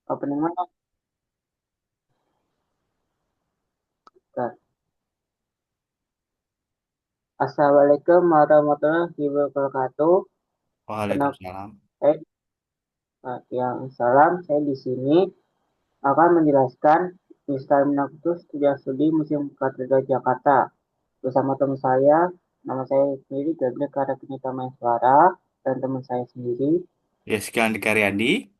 Opening mana? Bentar. Assalamualaikum warahmatullahi wabarakatuh. Kenapa Waalaikumsalam. saya yang salam? Saya di sini akan menjelaskan Mr. Minaktus Studia Studi Museum Katedral Jakarta bersama teman saya. Nama saya sendiri Gabriel Karatinita Maeswara dan teman saya sendiri. Ya, sekian di Karyadi.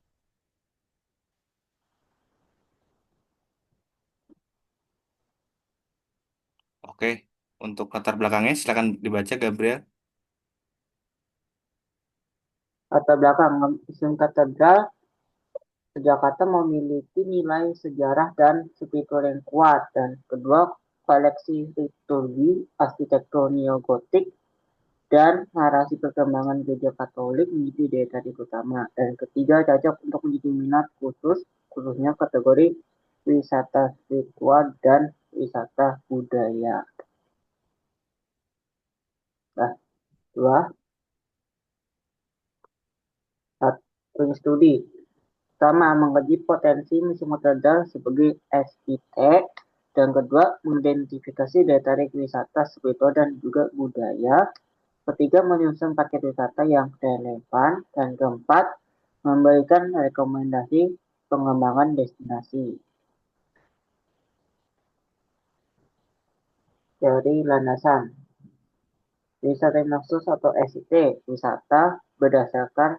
Oke, untuk latar belakangnya silakan dibaca, Gabriel. Latar belakang Museum Katedral Jakarta memiliki nilai sejarah dan spiritual yang kuat, dan kedua, koleksi liturgi, arsitektur neogotik, dan narasi perkembangan gereja Katolik menjadi daya tarik utama. Dan ketiga, cocok untuk menjadi minat khususnya kategori wisata spiritual dan wisata budaya. Nah, dua, satu studi. Pertama, mengkaji potensi musim katedral sebagai SIT, dan kedua, mengidentifikasi daya tarik wisata spiritual dan juga budaya. Ketiga, menyusun paket wisata yang relevan. Dan keempat, memberikan rekomendasi pengembangan destinasi. Teori landasan. Wisata nafsus atau SIT, wisata berdasarkan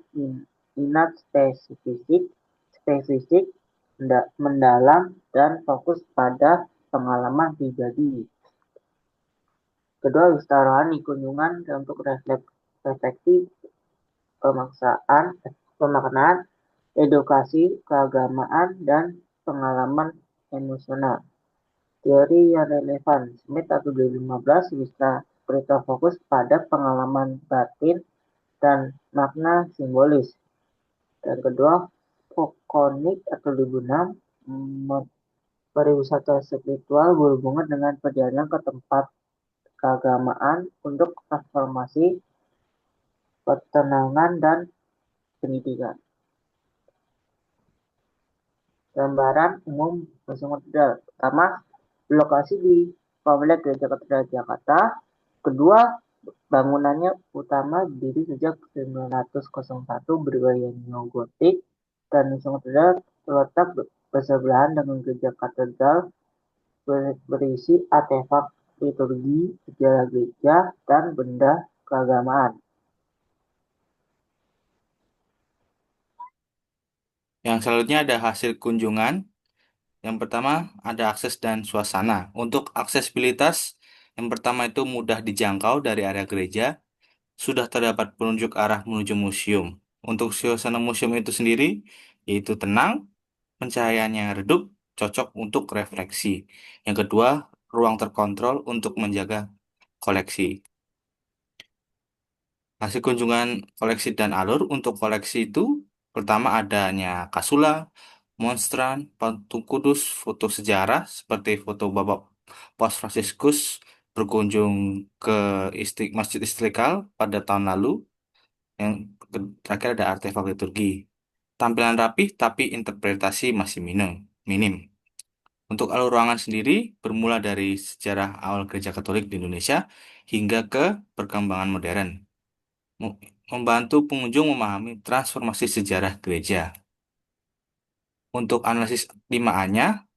minat spesifik, mendalam, dan fokus pada pengalaman pribadi. Kedua, wisata rohani, kunjungan untuk refleksi pemaksaan, pemaknaan, edukasi, keagamaan, dan pengalaman emosional. Teori yang relevan, Smith atau 2015 bisa berita fokus pada pengalaman batin dan makna simbolis. Dan kedua, Fokonik atau 2006 pariwisata spiritual berhubungan dengan perjalanan ke tempat keagamaan untuk transformasi, ketenangan, dan pendidikan. Gambaran umum Museum Katedral. Pertama, lokasi di Komplek Gereja Katedral Jakarta. Kedua, bangunannya utama berdiri sejak 1901 bergaya neogotik, dan Museum Katedral terletak bersebelahan dengan Gereja Katedral, berisi artefak liturgi, sejarah gereja, dan benda keagamaan. Yang selanjutnya ada hasil kunjungan. Yang pertama ada akses dan suasana. Untuk aksesibilitas, yang pertama itu mudah dijangkau dari area gereja. Sudah terdapat penunjuk arah menuju museum. Untuk suasana museum itu sendiri, yaitu tenang, pencahayaannya redup, cocok untuk refleksi. Yang kedua, ruang terkontrol untuk menjaga koleksi. Hasil kunjungan koleksi dan alur untuk koleksi itu pertama adanya kasula, monstran, patung kudus, foto sejarah seperti foto Bapak Paus Fransiskus berkunjung ke Masjid Istiqlal pada tahun lalu. Yang terakhir ada artefak liturgi. Tampilan rapih tapi interpretasi masih minim. Untuk alur ruangan sendiri bermula dari sejarah awal Gereja Katolik di Indonesia hingga ke perkembangan modern, membantu pengunjung memahami transformasi sejarah gereja. Untuk analisis 5A-nya,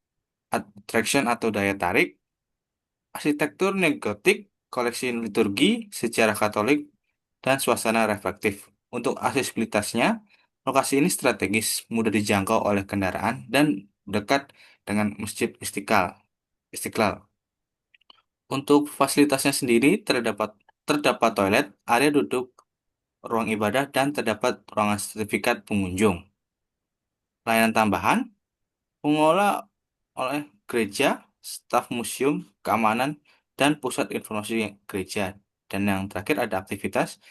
attraction atau daya tarik, arsitektur neogotik, koleksi liturgi, sejarah Katolik, dan suasana reflektif. Untuk aksesibilitasnya, lokasi ini strategis, mudah dijangkau oleh kendaraan, dan dekat dengan Masjid Istiqlal. Istiqlal. Untuk fasilitasnya sendiri terdapat toilet, area duduk, ruang ibadah, dan terdapat ruangan sertifikat pengunjung. Layanan tambahan, pengelola oleh gereja, staf museum, keamanan, dan pusat informasi gereja. Dan yang terakhir ada aktivitas,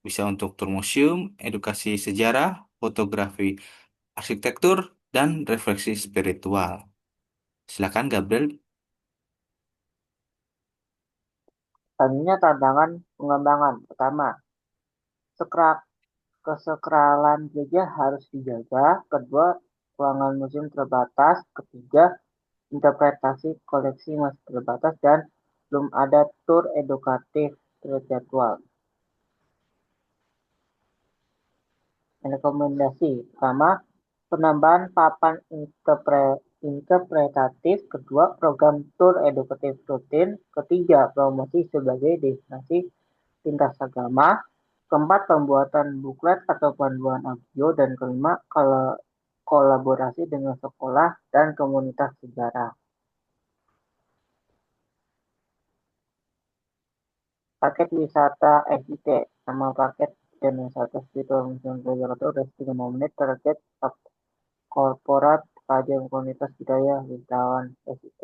bisa untuk tur museum, edukasi sejarah, fotografi arsitektur, dan refleksi spiritual. Silakan Gabriel. Selanjutnya, tantangan pengembangan. Pertama, kesakralan gereja harus dijaga. Kedua, ruangan museum terbatas. Ketiga, interpretasi koleksi masih terbatas dan belum ada tur edukatif terjadwal. Rekomendasi pertama, penambahan papan interpretatif. Kedua, program tur edukatif rutin. Ketiga, promosi sebagai destinasi lintas agama. Keempat, pembuatan buklet atau panduan audio. Dan kelima, kalau kolaborasi dengan sekolah dan komunitas sejarah. Paket wisata SIT, nama paket dan wisata spiritual Museum Gereja Katolik udah 5 menit, target korporat kajian komunitas budaya wisatawan SIT.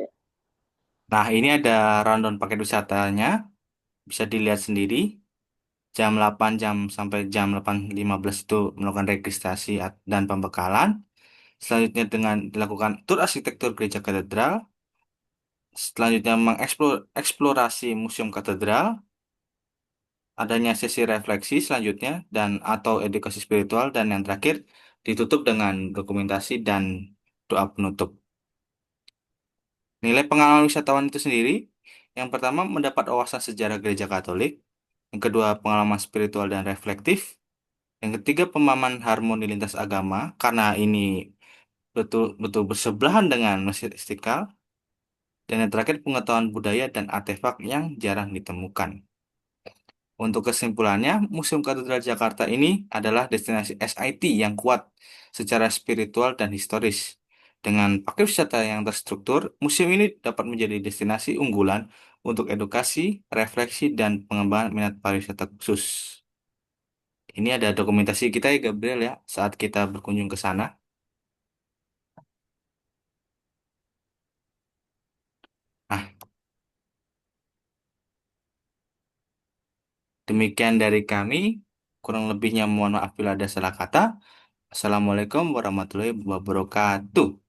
Nah, ini ada rundown paket wisatanya. Bisa dilihat sendiri. Jam 8 sampai jam 8.15 itu melakukan registrasi dan pembekalan. Selanjutnya dengan dilakukan tur arsitektur gereja katedral. Selanjutnya mengeksplorasi museum katedral. Adanya sesi refleksi selanjutnya dan atau edukasi spiritual dan yang terakhir ditutup dengan dokumentasi dan doa penutup. Nilai pengalaman wisatawan itu sendiri, yang pertama mendapat wawasan sejarah gereja Katolik, yang kedua pengalaman spiritual dan reflektif, yang ketiga pemahaman harmoni lintas agama karena ini betul-betul bersebelahan dengan Masjid Istiqlal, dan yang terakhir pengetahuan budaya dan artefak yang jarang ditemukan. Untuk kesimpulannya, Museum Katedral Jakarta ini adalah destinasi SIT yang kuat secara spiritual dan historis. Dengan paket wisata yang terstruktur, museum ini dapat menjadi destinasi unggulan untuk edukasi, refleksi, dan pengembangan minat pariwisata khusus. Ini ada dokumentasi kita ya, Gabriel ya, saat kita berkunjung ke sana. Nah, demikian dari kami. Kurang lebihnya mohon maaf bila ada salah kata. Assalamualaikum warahmatullahi wabarakatuh.